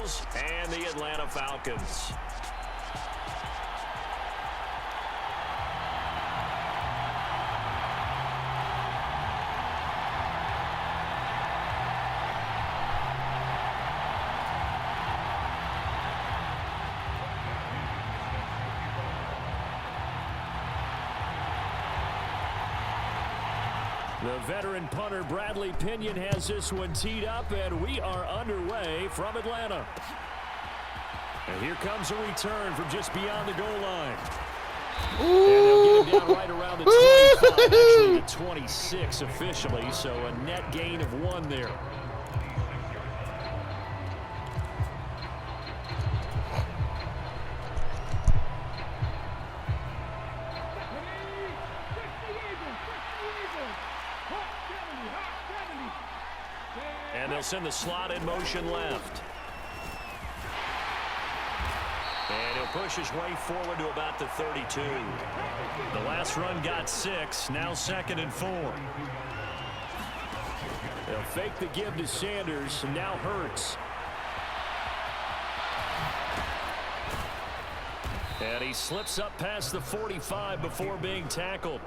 Eagles and the Atlanta Falcons. The veteran punter Bradley Pinion has this one teed up, and we are underway from Atlanta. And here comes a return from just beyond the goal line. And they'll get him down right around the 25, actually the 26 officially, so a net gain of 1 there. And they'll send the slot in motion left. And he'll push his way forward to about the 32. The last run got 6, now 2nd and 4. They'll fake the give to Sanders, and now Hurts. And he slips up past the 45 before being tackled.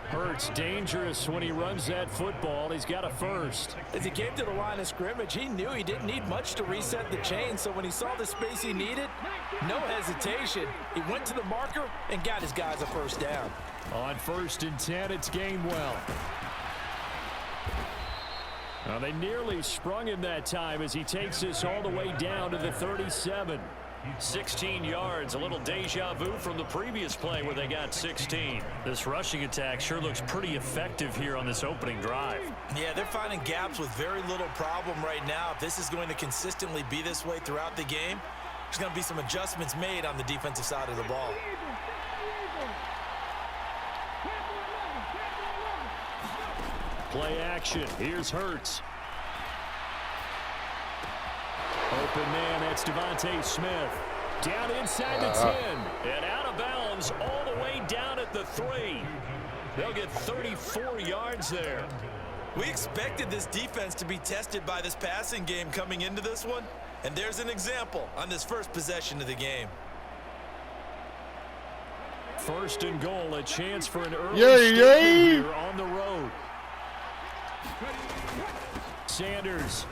Hurts dangerous when he runs that football. He's got a first. As he came to the line of scrimmage, he knew he didn't need much to reset the chain. So when he saw the space he needed, no hesitation. He went to the marker and got his guys a first down. On 1st and 10, it's Gainwell. Now they nearly sprung him that time as he takes this all the way down to the 37. 16 yards, a little deja vu from the previous play where they got 16. This rushing attack sure looks pretty effective here on this opening drive. Yeah, they're finding gaps with very little problem right now. If this is going to consistently be this way throughout the game, there's going to be some adjustments made on the defensive side of the ball. Play action. Here's Hurts. Open man, that's Devontae Smith. Down inside the 10. And out of bounds all the way down at the 3. They'll get 34 yards there. We expected this defense to be tested by this passing game coming into this one. And there's an example on this first possession of the game. 1st and goal, a chance for an early statement here on the road. Sanders.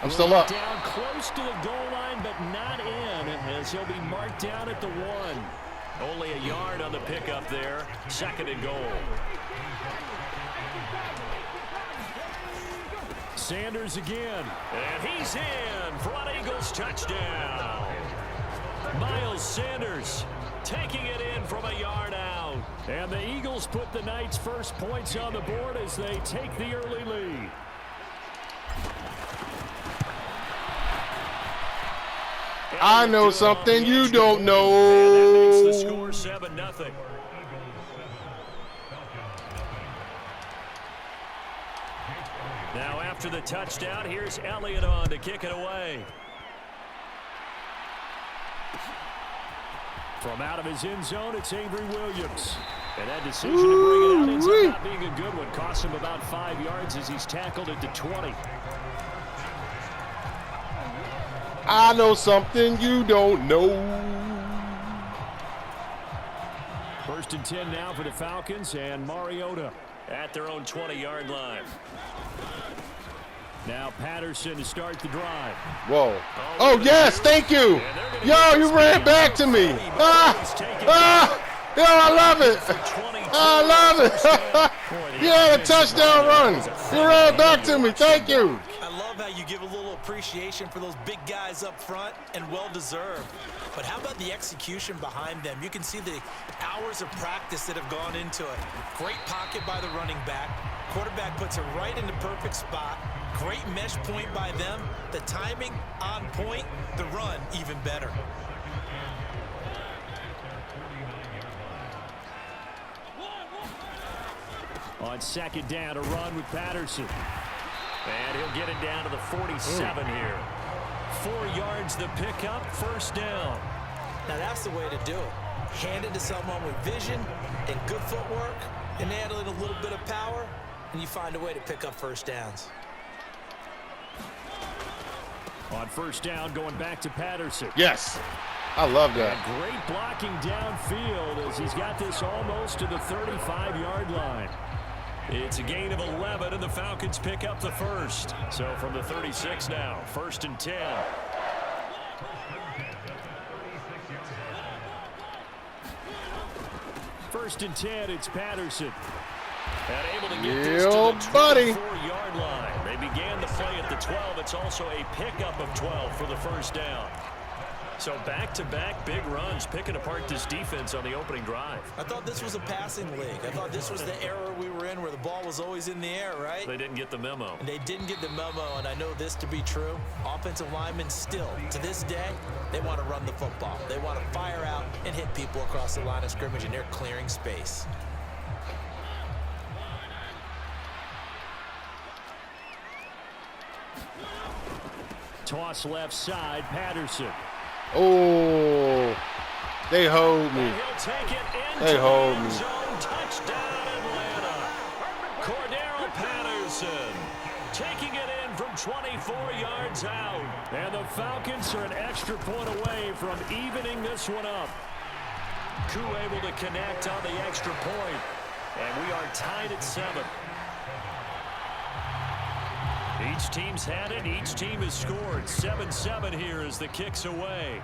I'm still up. Down close to the goal line, but not in, as he'll be marked down at the 1. Only a yard on the pickup there. 2nd and goal. Sanders again. And he's in for an Eagles touchdown. Miles Sanders taking it in from a yard out. And the Eagles put the night's first points on the board as they take the early lead. I know something you don't know. And that makes the score 7-0. Now after the touchdown, here's Elliott on to kick it away. From out of his end zone, it's Avery Williams. And that decision to bring it out ends up not being a good one. Cost him about 5 yards as he's tackled at the 20. I know something you don't know. 1st and 10 now for the Falcons, and Mariota at their own 20-yard line. Now Patterson to start the drive. Whoa. Oh, yes, thank you. Yo, you ran back to me. Yo, I love it. I love it. Yeah, the touchdown run. You ran back to me. Thank you. I love how you give a little appreciation for those big guys up front, and well-deserved. But how about the execution behind them? You can see the hours of practice that have gone into it. Great pocket by the running back. Quarterback puts it right in the perfect spot. Great mesh point by them. The timing on point. The run even better. On 2nd down, a run with Patterson. And he'll get it down to the 47 here. 4 yards the pickup, 1st down. Now that's the way to do it. Hand it to someone with vision and good footwork, and add a little bit of power, and you find a way to pick up 1st downs. On first down, going back to Patterson. Yes. I love that. And great blocking downfield as he's got this almost to the 35-yard line. It's a gain of 11, and the Falcons pick up the first. So from the 36 now, 1st and 10. First and 10, it's Patterson. And able to get this to the 24-yard line. They began the play at the 12. It's also a pickup of 12 for the first down. So back-to-back big runs, picking apart this defense on the opening drive. I thought this was a passing league. I thought this was the era we were in where the ball was always in the air, right? They didn't get the memo. And they didn't get the memo, and I know this to be true. Offensive linemen still, to this day, they want to run the football. They want to fire out and hit people across the line of scrimmage, and they're clearing space. Toss left side, Patterson. Oh, they hold me. They hold me. Touchdown, Atlanta. Cordero Patterson taking it in from 24 yards out. And the Falcons are an extra point away from evening this one up. Koo able to connect on the extra point. And we are tied at 7. Each team's had it. Each team has scored. 7-7 here as the kick's away.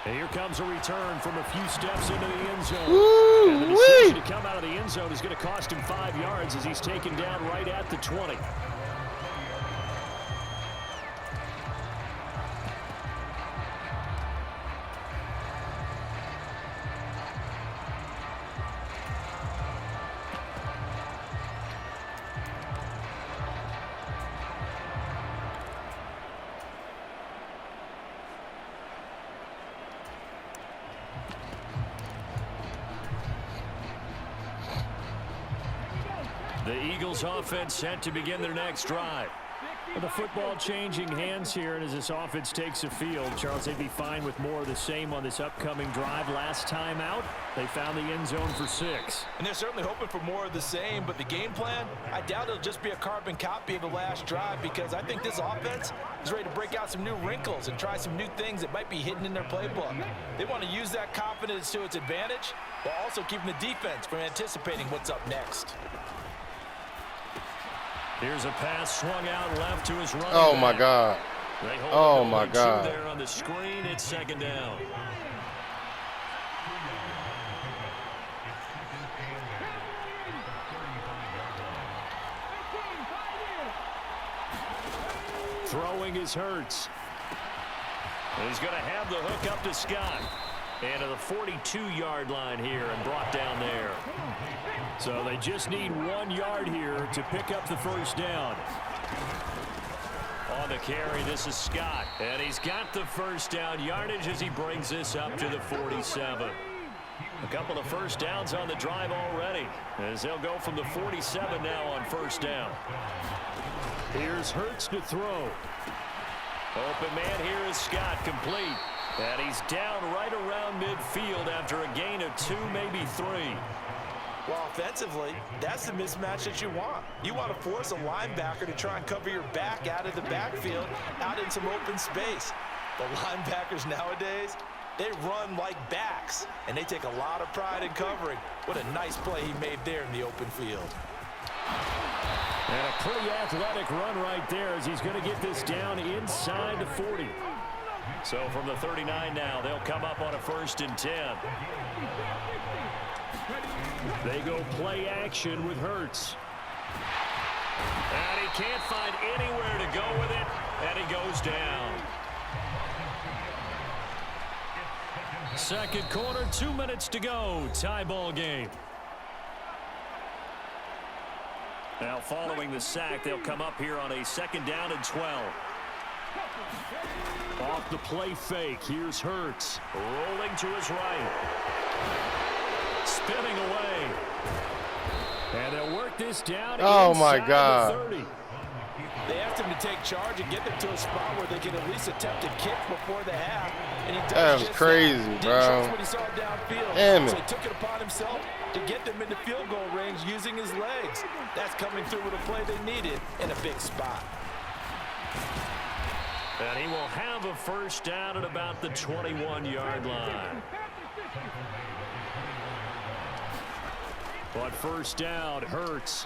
And here comes a return from a few steps into the end zone. Woo, and the decision to come out of the end zone is going to cost him 5 yards as he's taken down right at the 20. The Eagles offense set to begin their next drive. With the football changing hands here, and as this offense takes the field, Charles, they'd be fine with more of the same on this upcoming drive. Last time out, they found the end zone for 6. And they're certainly hoping for more of the same, but the game plan, I doubt it'll just be a carbon copy of the last drive, because I think this offense is ready to break out some new wrinkles and try some new things that might be hidden in their playbook. They want to use that confidence to its advantage, while also keeping the defense from anticipating what's up next. Here's a pass swung out left to his running Oh, back. my God. Oh, my God. There on the screen, it's 2nd down. Throwing is Hurts. And he's going to have the hook up to Scott. And to the 42-yard line here and brought down there. So they just need 1 yard here to pick up the first down. On the carry, this is Scott. And he's got the first down yardage as he brings this up to the 47. A couple of first downs on the drive already, as they'll go from the 47 now on first down. Here's Hurts to throw. Open man here is Scott, complete. And he's down right around midfield after a gain of 2, maybe 3. Well, offensively, that's the mismatch that you want. You want to force a linebacker to try and cover your back out of the backfield, out in some open space. The linebackers nowadays, they run like backs, and they take a lot of pride in covering. What a nice play he made there in the open field. And a pretty athletic run right there as he's going to get this down inside the 40. So from the 39 now, they'll come up on a 1st and 10. They go play action with Hurts. And he can't find anywhere to go with it, and he goes down. Second quarter, 2 minutes to go. Tie ball game. Now following the sack, they'll come up here on a 2nd down and 12. Off the play fake, here's Hurts. Rolling to his right. Spinning away. And they'll work this down. Oh, my God. The 30. They asked him to take charge and get them to a spot where they can at least attempt a kick before the half. And he does That was just crazy, that. bro. Didn't trust what he saw downfield. Damn it. So he took it upon himself to get them into field goal range using his legs. That's coming through with a play they needed in a big spot. And he will have a first down at about the 21-yard line. But first down hurts.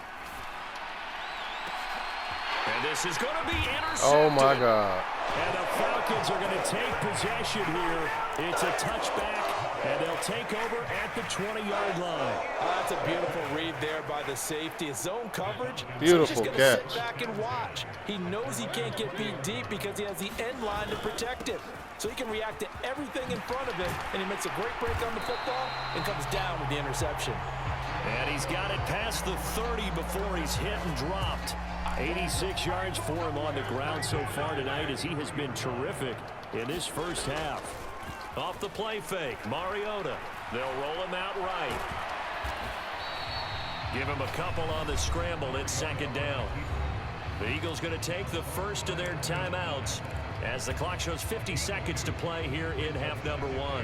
And this is going to be intercepted. Oh, my God. And the Falcons are going to take possession here. It's a touchback, and they'll take over at the 20-yard line. That's a beautiful read there by the safety. His zone coverage. Beautiful so he's just gonna catch. Sit back and watch. He knows he can't get beat deep because he has the end line to protect him. So he can react to everything in front of him, and he makes a great break on the football and comes down with the interception. And he's got it past the 30 before he's hit and dropped. 86 yards for him on the ground so far tonight as he has been terrific in this first half. Off the play fake, Mariota. They'll roll him out right. Give him a couple on the scramble. It's second down. The Eagles going to take the first of their timeouts as the clock shows 50 seconds to play here in half number one.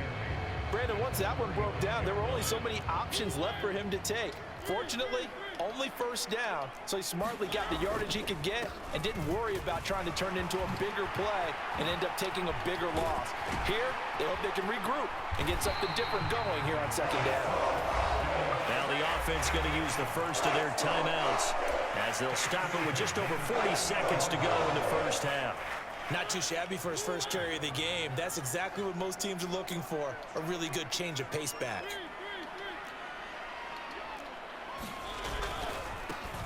Brandon, once that one broke down, there were only so many options left for him to take. Fortunately, only first down, so he smartly got the yardage he could get and didn't worry about trying to turn it into a bigger play and end up taking a bigger loss. Here, they hope they can regroup and get something different going here on second down. Now the offense going to use the first of their timeouts as they'll stop it with just over 40 seconds to go in the first half. Not too shabby for his first carry of the game. That's exactly what most teams are looking for, a really good change of pace back.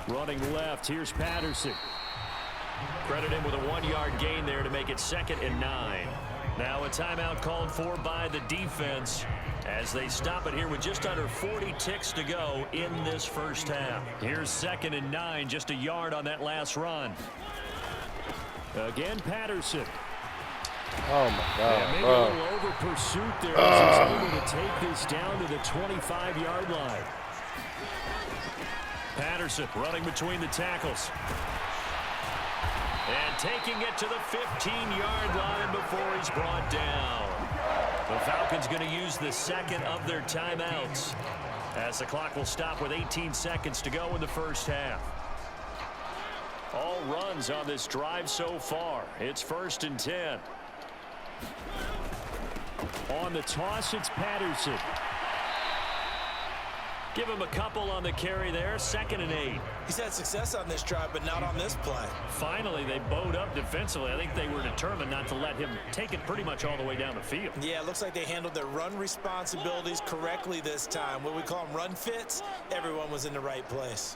Running left, here's Patterson. Credit him with a 1-yard gain there to make it 2nd and 9. Now a timeout called for by the defense as they stop it here with just under 40 ticks to go in this first half. Here's 2nd and 9, just a yard on that last run. Again, Patterson. Oh, my God, maybe bro. a little over pursuit there as he's able to take this down to the 25-yard line. Patterson running between the tackles. And taking it to the 15-yard line before he's brought down. The Falcons going to use the second of their timeouts as the clock will stop with 18 seconds to go in the first half. All runs on this drive so far. It's 1st and 10. On the toss, it's Patterson. Give him a couple on the carry there. 2nd and 8. He's had success on this drive, but not on this play. Finally, they bowed up defensively. I think they were determined not to let him take it pretty much all the way down the field. Yeah, it looks like they handled their run responsibilities correctly this time. What we call them run fits, everyone was in the right place.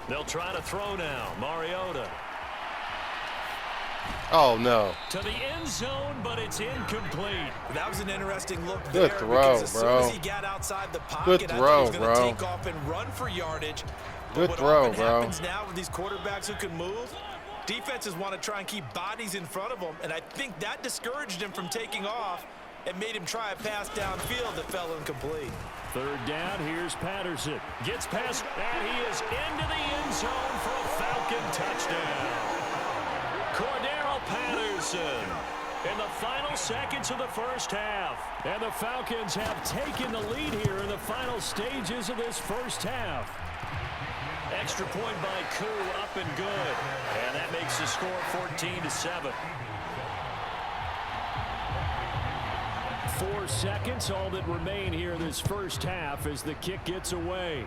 They'll try to throw now. Mariota. Oh, no. To the end zone, but it's incomplete. That was an interesting look Good there. throw, because as soon bro. as he got outside the pocket, Good I throw, thought he was going to bro. take off and run for yardage. Good what throw, often bro. happens now with these quarterbacks who can move, defenses want to try and keep bodies in front of them, and I think that discouraged him from taking off and made him try a pass downfield that fell incomplete. 3rd down, here's Patterson. Gets past, and he is into the end zone for a Falcon touchdown. Cordero Patterson in the final seconds of the first half. And the Falcons have taken the lead here in the final stages of this first half. Extra point by Koo, up and good. And that makes the score 14-7. 4 seconds, all that remain here in this first half as the kick gets away.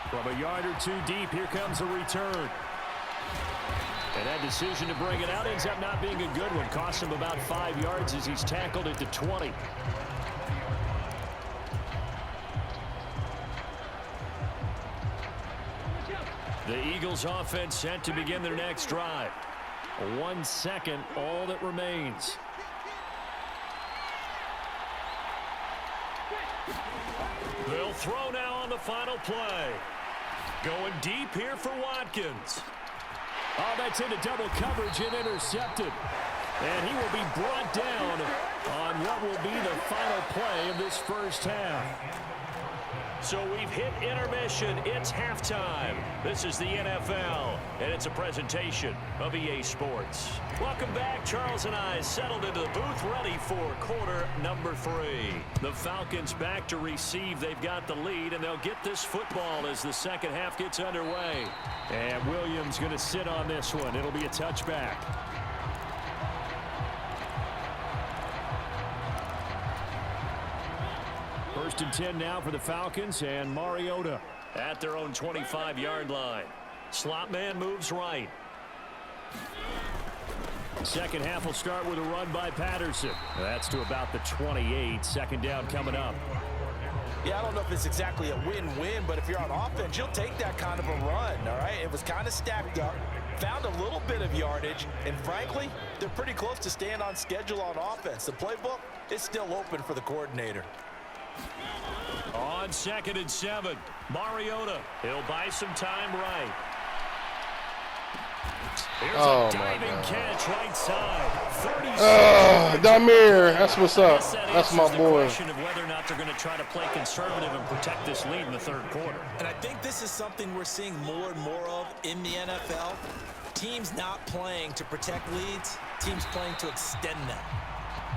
From a yard or two deep, here comes a return. And that decision to bring it out ends up not being a good one. Cost him about 5 yards as he's tackled at the 20. The Eagles offense set to begin their next drive. 1 second, all that remains. They'll throw now on the final play. Going deep here for Watkins. Oh, that's into double coverage and intercepted. And he will be brought down on what will be the final play of this first half. So we've hit intermission. It's halftime. This is the NFL, and it's a presentation of EA Sports. Welcome back. Charles and I settled into the booth, ready for quarter number 3. The Falcons back to receive. They've got the lead, and they'll get this football as the second half gets underway. And Williams going to sit on this one. It'll be a touchback. First and 10 now for the Falcons, and Mariota at their own 25-yard line. Slot man moves right. Second half will start with a run by Patterson. That's to about the 28. Second down coming up. Yeah, I don't know if it's exactly a win-win, but if you're on offense, you'll take that kind of a run, all right? It was kind of stacked up, found a little bit of yardage, and frankly, they're pretty close to staying on schedule on offense. The playbook is still open for the coordinator. On 2nd and 7, Mariota. He'll buy some time right. Here's a diving catch right side. Damir, that's what's up. That's my boy. Question of whether or not they're going to try to play conservative and protect this lead in the third quarter. And I think this is something we're seeing more and more of in the NFL. Teams not playing to protect leads, teams playing to extend them.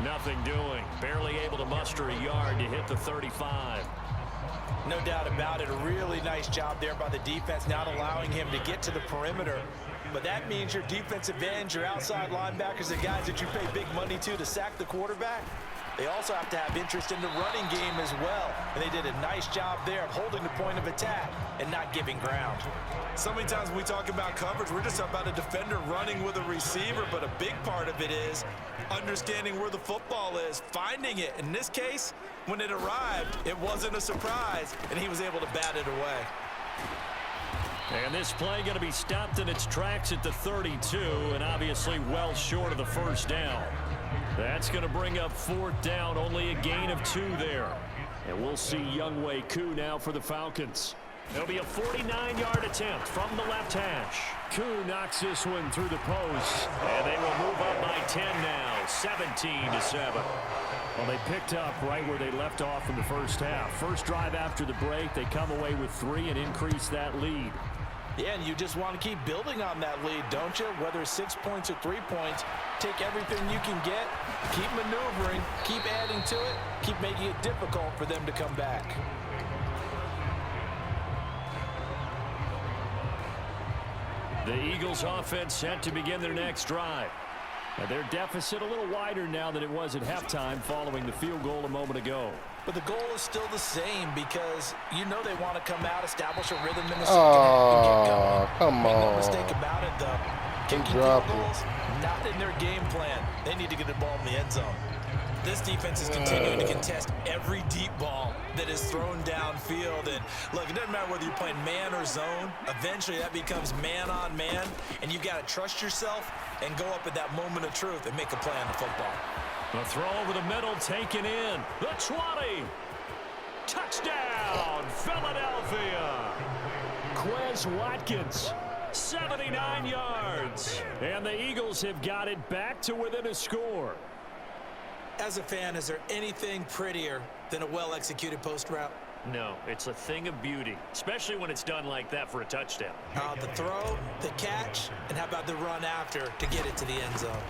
Nothing doing. Barely able to muster a yard to hit the 35. No doubt about it. A really nice job there by the defense, not allowing him to get to the perimeter. But that means your defensive ends, your outside linebackers, the guys that you pay big money to sack the quarterback, they also have to have interest in the running game as well. And they did a nice job there of holding the point of attack and not giving ground. So many times when we talk about coverage, we're just about a defender running with a receiver, but a big part of it is understanding where the football is, finding it. In this case, when it arrived, it wasn't a surprise, and he was able to bat it away. And this play going to be stopped in its tracks at the 32, and obviously well short of the first down. That's going to bring up 4th down, only a gain of 2 there. And we'll see Younghoe Koo now for the Falcons. It'll be a 49-yard attempt from the left hash. Koo knocks this one through the post, and they will move up by 10 now, 17-7. Well, they picked up right where they left off in the first half. First drive after the break, they come away with 3 and increase that lead. Yeah, and you just want to keep building on that lead, don't you? Whether it's 6 points or 3 points, take everything you can get, keep maneuvering, keep adding to it, keep making it difficult for them to come back. The Eagles offense set to begin their next drive. Now their deficit a little wider now than it was at halftime following the field goal a moment ago. But the goal is still the same because you know they want to come out, establish a rhythm in the second half and get going. Come on. Make no mistake about it, though. Kicking field goals, not in their game plan. They need to get the ball in the end zone. This defense is continuing to contest every deep ball that is thrown downfield. And look, it doesn't matter whether you're playing man or zone. Eventually, that becomes man on man, and you got to trust yourself and go up at that moment of truth and make a play on the football. The throw over the middle taken in. The 20. Touchdown, Philadelphia. Quez Watkins, 79 yards. And the Eagles have got it back to within a score. As a fan, is there anything prettier than a well-executed post route? No, it's a thing of beauty, especially when it's done like that for a touchdown. The throw, the catch, and how about the run after to get it to the end zone?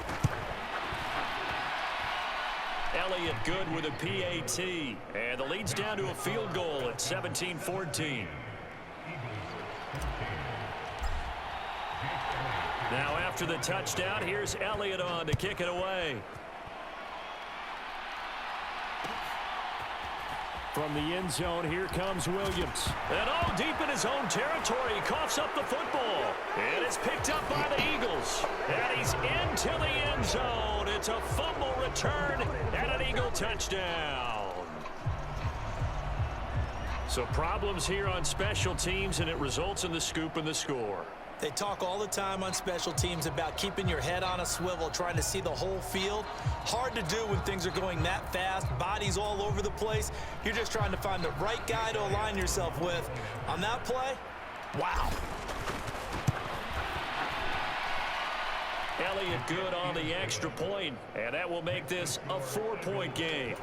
Elliott good with a PAT, and the lead's down to a field goal at 17-14. Now after the touchdown, here's Elliott on to kick it away. From the end zone, here comes Williams. And all deep in his own territory, he coughs up the football. And it's picked up by the Eagles. And he's into the end zone. It's a fumble return and an Eagle touchdown. So problems here on special teams, and it results in the scoop and the score. They talk all the time on special teams about keeping your head on a swivel, trying to see the whole field. Hard to do when things are going that fast, bodies all over the place. You're just trying to find the right guy to align yourself with. On that play, wow. Elliott good on the extra point, and that will make this a 4-point game.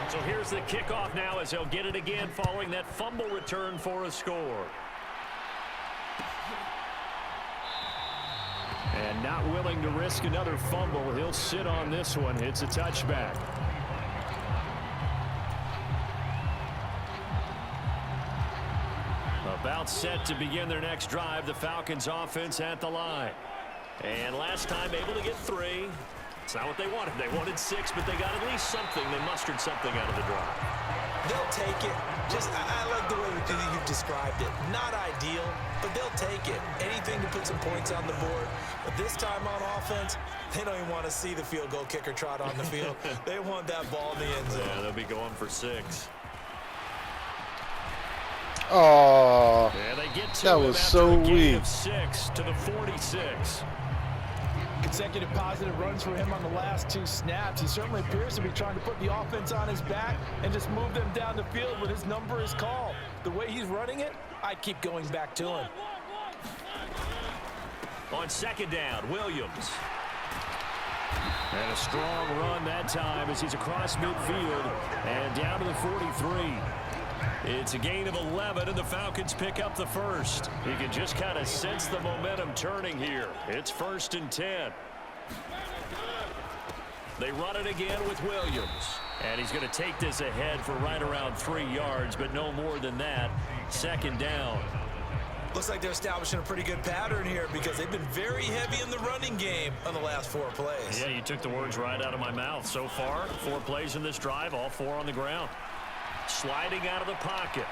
So here's the kickoff now as he'll get it again following that fumble return for a score. And not willing to risk another fumble. He'll sit on this one. It's a touchback. About set to begin their next drive. The Falcons offense at the line. And last time able to get 3. It's not what they wanted. They wanted 6, but they got at least something. They mustered something out of the drive. They'll take it. I like the way you've described it. Not ideal, but they'll take it. Anything to put some points on the board. But this time on offense, they don't even want to see the field goal kicker trot on the field. They want that ball in the end zone. Yeah, they'll be going for 6. Oh, yeah, they get to that was so weak. 6 to the 46. Consecutive positive runs for him on the last 2 snaps. He certainly appears to be trying to put the offense on his back and just move them down the field when his number is called. The way he's running it, I'd keep going back to him. On second down, Williams. And a strong run that time as he's across midfield and down to the 43. It's a gain of 11, and the Falcons pick up the first. You can just kind of sense the momentum turning here. It's 1st and 10. They run it again with Williams. And he's going to take this ahead for right around 3 yards, but no more than that. Second down. Looks like they're establishing a pretty good pattern here because they've been very heavy in the running game on the last 4 plays. Yeah, you took the words right out of my mouth. So far, 4 plays in this drive, all 4 on the ground. Sliding out of the pocket.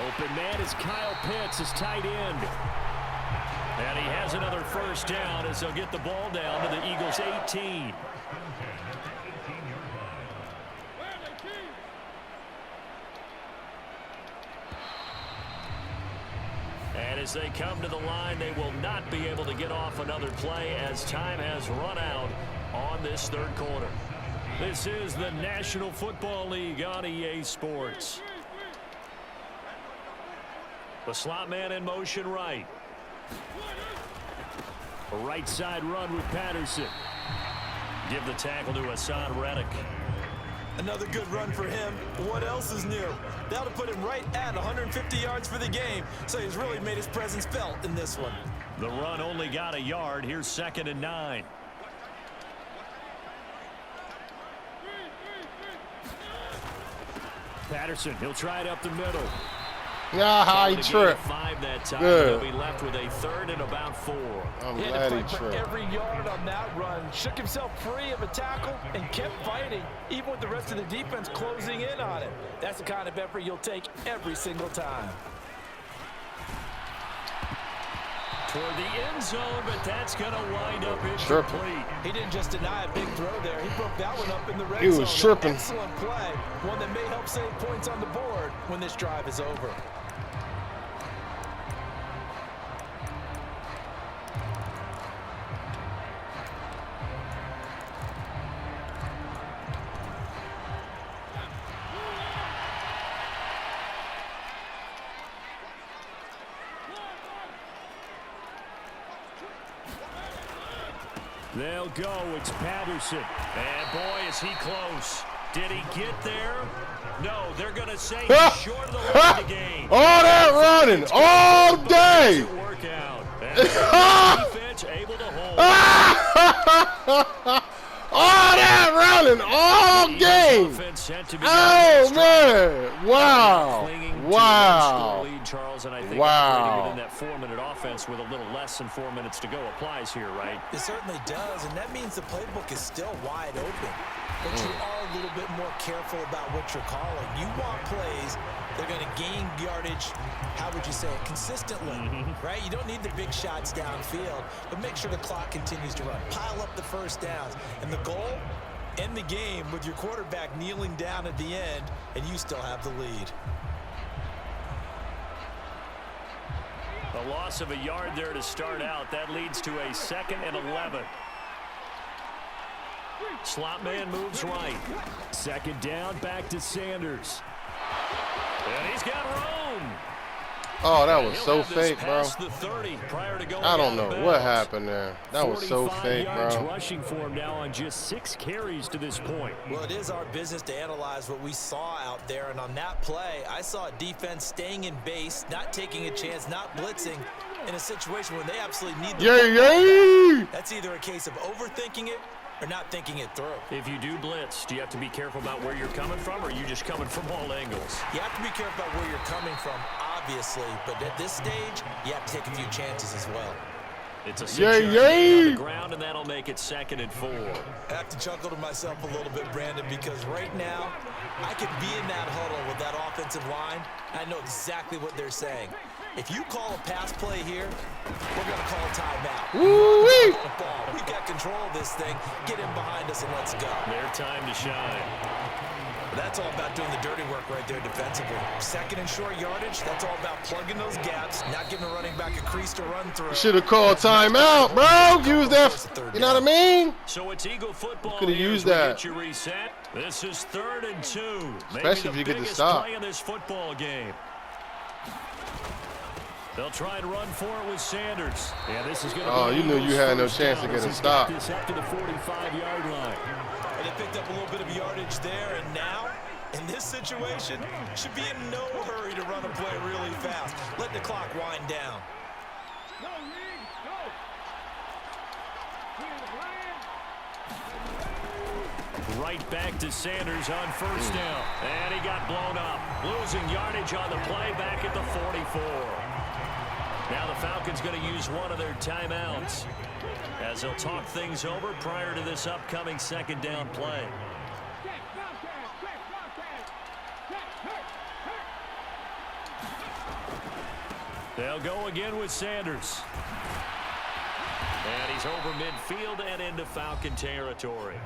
Open man is Kyle Pitts, his tight end. And he has another first down as he'll get the ball down to the Eagles' 18. And as they come to the line, they will not be able to get off another play as time has run out on this 3rd quarter. This is the National Football League on EA Sports. The slot man in motion right. A right side run with Patterson. Give the tackle to Hassan Reddick. Another good run for him. What else is new? That'll put him right at 150 yards for the game, so he's really made his presence felt in this one. The run only got a yard. Here's 2nd and 9. Patterson, he'll try it up the middle. Yeah, he tripped. 5 that time. Good. He'll be left with a 3rd and about 4. I'm He glad had he to fight for tripped. every yard on that run. Shook himself free of a tackle and kept fighting, even with the rest of the defense closing in on him. That's the kind of effort you'll take every single time. Toward the end zone, but that's going to wind up incomplete. He didn't just deny a big throw there. He broke that one up in the red zone. He was tripping. Excellent play. One that may help save points on the board when this drive is over. They'll go. It's Patterson. And boy, is he close. Did he get there? No, they're going to say he's short of the line of the game. All that running all day. Work out. And the defense able to hold. All that running all game. Oh, man. Wow. Wow. Charles, and I think Wow. in that 4-minute offense with a little less than 4 minutes to go applies here, right? It certainly does, and that means the playbook is still wide open. But you are a little bit more careful about what you're calling. You want plays that are going to gain yardage, how would you say it, consistently, right? You don't need the big shots downfield, but make sure the clock continues to run. Pile up the first downs. And the goal, end the game with your quarterback kneeling down at the end, and you still have the lead. A loss of a yard there to start out. That leads to a 2nd and 11. Slot man moves right. 2nd down, back to Sanders. And he's got room. Oh, that was so fake, bro. I don't know what happened. happened there. That was so fake, bro. Rushing for him now on just 6 carries to this point. Well, it is our business to analyze what we saw out there, and on that play, I saw a defense staying in base, not taking a chance, not blitzing in a situation where they absolutely need the Yay! That's either a case of overthinking it or not thinking it through. If you do blitz, do you have to be careful about where you're coming from, or are you just coming from all angles? You have to be careful about where you're coming from, obviously, but at this stage, you have to take a few chances as well. It's a 6-yard gain on the ground, and that'll make it 2nd and 4. I have to chuckle to myself a little bit, Brandon, because right now, I could be in that huddle with that offensive line. I know exactly what they're saying. If you call a pass play here, we're going to call a timeout. Woo-wee! We've got control of this thing. Get in behind us and let's go. Their time to shine. That's all about doing the dirty work right there defensively. 2nd and short yardage, that's all about plugging those gaps, not giving a running back a crease to run through. Should have called timeout, bro. Use that. You know what I mean? So it's Eagle football. Could have used that. Get you reset. This is 3rd and 2. Especially if you get to stop. Play in this football game. They'll try and run for it with Sanders. Yeah, this is going to you knew you had no chance to get a stop. This up to the 45-yard line. And they picked up a little bit of yardage there, and now, in this situation, should be in no hurry to run a play really fast. Let the clock wind down. Right back to Sanders on 1st down. And he got blown up. Losing yardage on the play back at the 44. Now the Falcons going to use one of their timeouts as they'll talk things over prior to this upcoming 2nd down play. They'll go again with Sanders. And he's over midfield and into Falcon territory.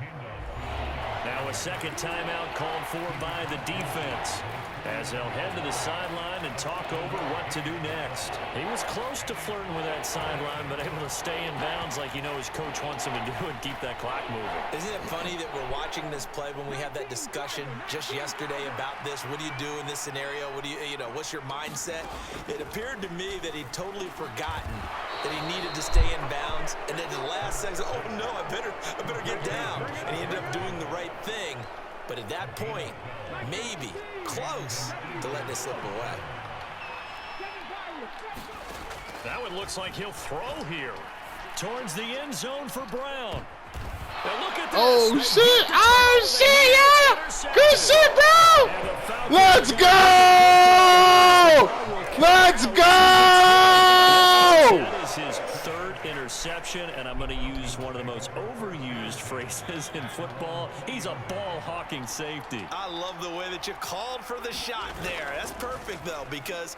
Now a 2nd timeout called for by the defense as they'll head to the sideline and talk over what to do next. He was close to flirting with that sideline, but able to stay in bounds like his coach wants him to do and keep that clock moving. Isn't it funny that we're watching this play when we had that discussion just yesterday about this? What do you do in this scenario? What do what's your mindset? It appeared to me that he'd totally forgotten that he needed to stay in bounds, and then the last second, oh no, I better get down. And he ended up doing the right thing. But at that point, maybe close to letting it slip away. That one looks like he'll throw here towards the end zone for Brown. Now look at this. Oh shit! Oh shit! Yeah! Good shit, bro! Let's go! Let's go! That is his 3rd interception, and I'm going to use one of the most overused phrases in football. He's a ball-hawking safety. I love the way that you called for the shot there. That's perfect, though, because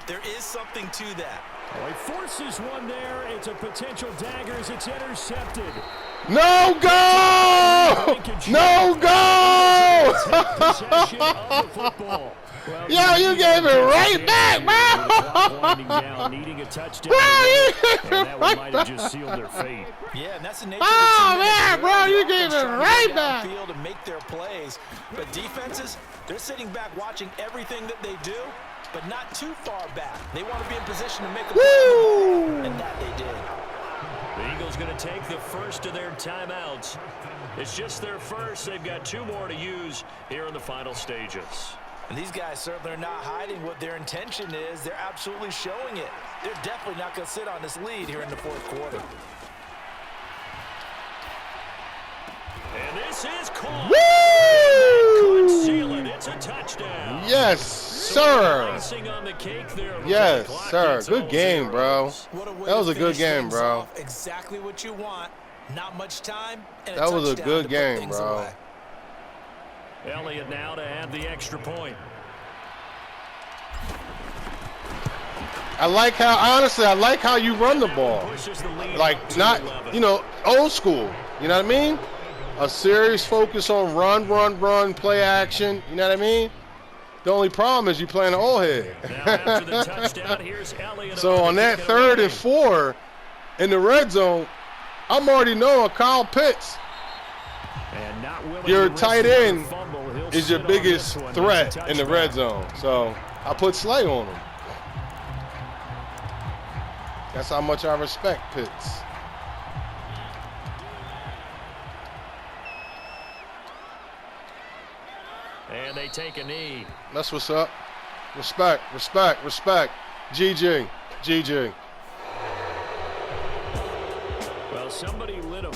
there is something to that. Well, he forces one there. It's a potential dagger as it's intercepted. No go! No go! Yo, you gave it right back, bro! Needing a touchdown. And that one might have just sealed their fate. Yeah, and that's the nature of the man, bro, you gave it right back. Field and make their plays. But defenses, they're sitting back watching everything that they do, but not too far back. They want to be in position to make a play, and that they did. The Eagles going to take the first of their timeouts. It's just their first. They've got 2 more to use here in the final stages. And these guys certainly are not hiding what their intention is. They're absolutely showing it. They're definitely not going to sit on this lead here in the 4th quarter. And this is caught. Woo! Could seal it. It's a touchdown. Yes, sir. On the cake there. Yes, sir. Good game, bro. That was a good game, bro. Exactly what you want. Not much time. And that was a good game, bro. Away. Elliott now to add the extra point. I like how you run the ball. Like, not, old school. You know what I mean? A serious focus on run, play action. You know what I mean? The only problem is you playing an old head. So on that 3rd and 4 in the red zone, I'm already knowing Kyle Pitts, your tight end, is your biggest threat in the red zone. So I put Slay on him. That's how much I respect Pitts. And they take a knee. That's what's up. Respect, respect, respect. GG, GG. Well, somebody lit a